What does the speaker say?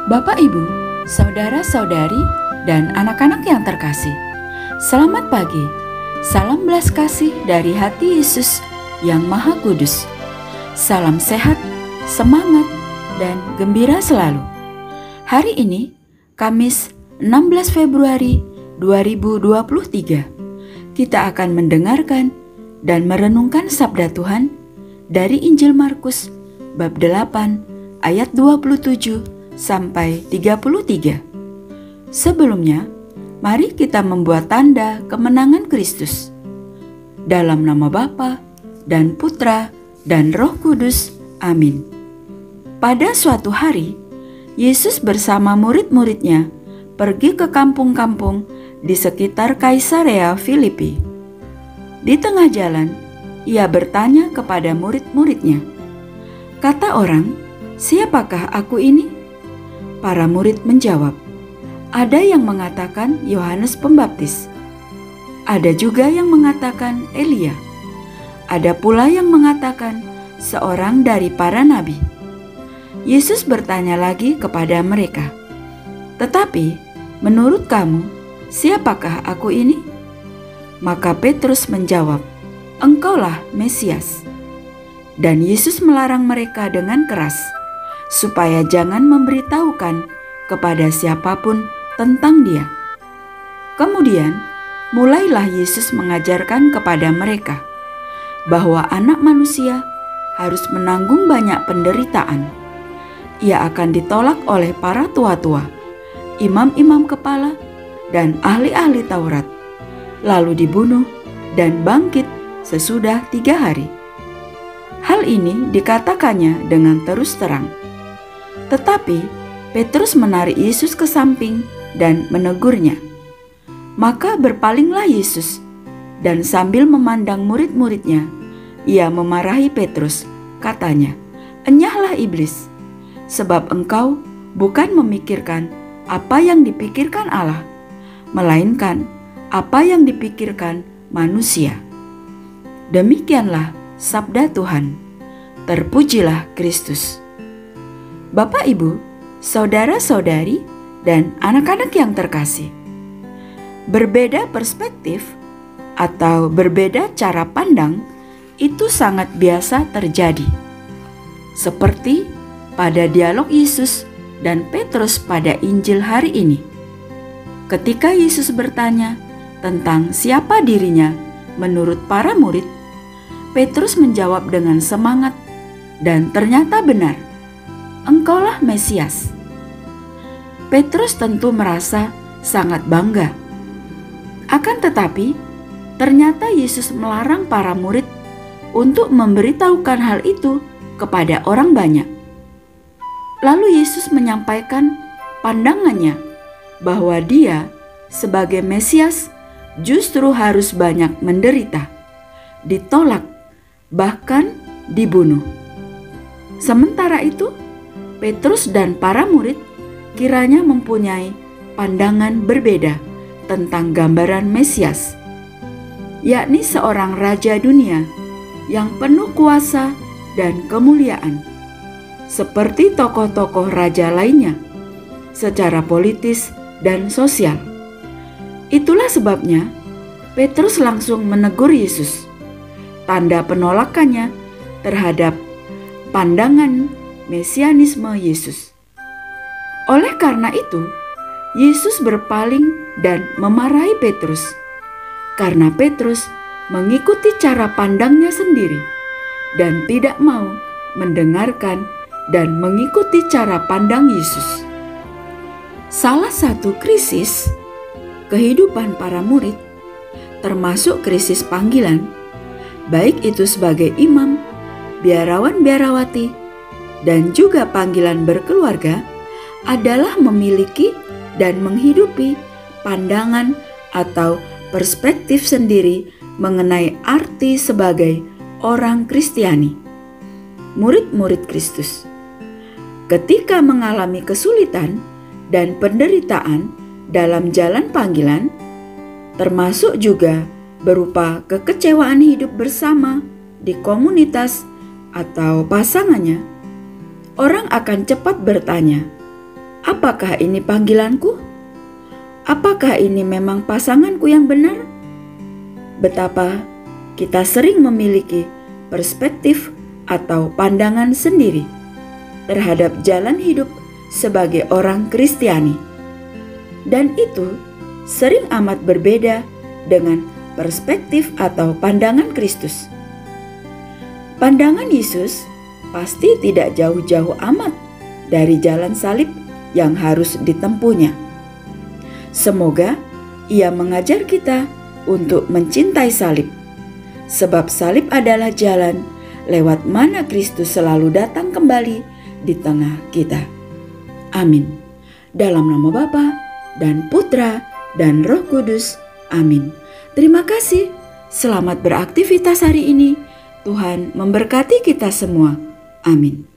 Bapak, Ibu, saudara-saudari, dan anak-anak yang terkasih, selamat pagi. Salam belas kasih dari hati Yesus yang Maha Kudus. Salam sehat, semangat, dan gembira selalu. Hari ini, Kamis 16 Februari 2023, kita akan mendengarkan dan merenungkan sabda Tuhan dari Injil Markus bab 8 ayat 27 sampai 33. Sebelumnya, mari kita membuat tanda kemenangan Kristus. Dalam nama Bapa dan Putra dan Roh Kudus. Amin. Pada suatu hari, Yesus bersama murid-muridnya pergi ke kampung-kampung di sekitar Kaisarea Filipi. Di tengah jalan, ia bertanya kepada murid-muridnya, "Kata orang, siapakah aku ini?" Para murid menjawab, "Ada yang mengatakan Yohanes Pembaptis, ada juga yang mengatakan Elia, ada pula yang mengatakan seorang dari para nabi." Yesus bertanya lagi kepada mereka, "Tetapi menurut kamu, siapakah aku ini?" Maka Petrus menjawab, "Engkaulah Mesias." Dan Yesus melarang mereka dengan keras, supaya jangan memberitahukan kepada siapapun tentang Dia. Kemudian, mulailah Yesus mengajarkan kepada mereka bahwa Anak Manusia harus menanggung banyak penderitaan. Ia akan ditolak oleh para tua-tua, imam-imam kepala, dan ahli-ahli Taurat, lalu dibunuh dan bangkit sesudah 3 hari. Hal ini dikatakannya dengan terus terang. Tetapi Petrus menarik Yesus ke samping dan menegurnya. Maka berpalinglah Yesus, dan sambil memandang murid-muridnya, ia memarahi Petrus, katanya, "Enyahlah iblis, sebab engkau bukan memikirkan apa yang dipikirkan Allah, melainkan apa yang dipikirkan manusia." Demikianlah sabda Tuhan. Terpujilah Kristus. Bapak, Ibu, saudara-saudari, dan anak-anak yang terkasih, berbeda perspektif atau berbeda cara pandang itu sangat biasa terjadi. Seperti pada dialog Yesus dan Petrus pada Injil hari ini. Ketika Yesus bertanya tentang siapa dirinya menurut para murid, Petrus menjawab dengan semangat, dan ternyata benar, "Engkaulah Mesias." Petrus tentu merasa sangat bangga. Akan tetapi, ternyata Yesus melarang para murid untuk memberitahukan hal itu kepada orang banyak. Lalu Yesus menyampaikan pandangannya bahwa Dia sebagai Mesias justru harus banyak menderita, ditolak, bahkan dibunuh. Sementara itu, Petrus dan para murid kiranya mempunyai pandangan berbeda tentang gambaran Mesias, yakni seorang raja dunia yang penuh kuasa dan kemuliaan, seperti tokoh-tokoh raja lainnya, secara politis dan sosial. Itulah sebabnya Petrus langsung menegur Yesus, tanda penolakannya terhadap pandangan mesianisme Yesus. Oleh karena itu, Yesus berpaling dan memarahi Petrus, karena Petrus mengikuti cara pandangnya sendiri dan tidak mau mendengarkan dan mengikuti cara pandang Yesus. Salah satu krisis kehidupan para murid, termasuk krisis panggilan, baik itu sebagai imam, biarawan-biarawati, dan juga panggilan berkeluarga, adalah memiliki dan menghidupi pandangan atau perspektif sendiri mengenai arti sebagai orang Kristiani, murid-murid Kristus. Ketika mengalami kesulitan dan penderitaan dalam jalan panggilan, termasuk juga berupa kekecewaan hidup bersama di komunitas atau pasangannya, orang akan cepat bertanya, apakah ini panggilanku? Apakah ini memang pasanganku yang benar? Betapa kita sering memiliki perspektif atau pandangan sendiri terhadap jalan hidup sebagai orang Kristiani. Dan itu sering amat berbeda dengan perspektif atau pandangan Kristus. Pandangan Yesus pasti tidak jauh-jauh amat dari jalan salib yang harus ditempuhnya. Semoga Ia mengajar kita untuk mencintai salib, sebab salib adalah jalan lewat mana Kristus selalu datang kembali di tengah kita. Amin. Dalam nama Bapa dan Putra dan Roh Kudus. Amin. Terima kasih. Selamat beraktivitas hari ini. Tuhan memberkati kita semua. Amin.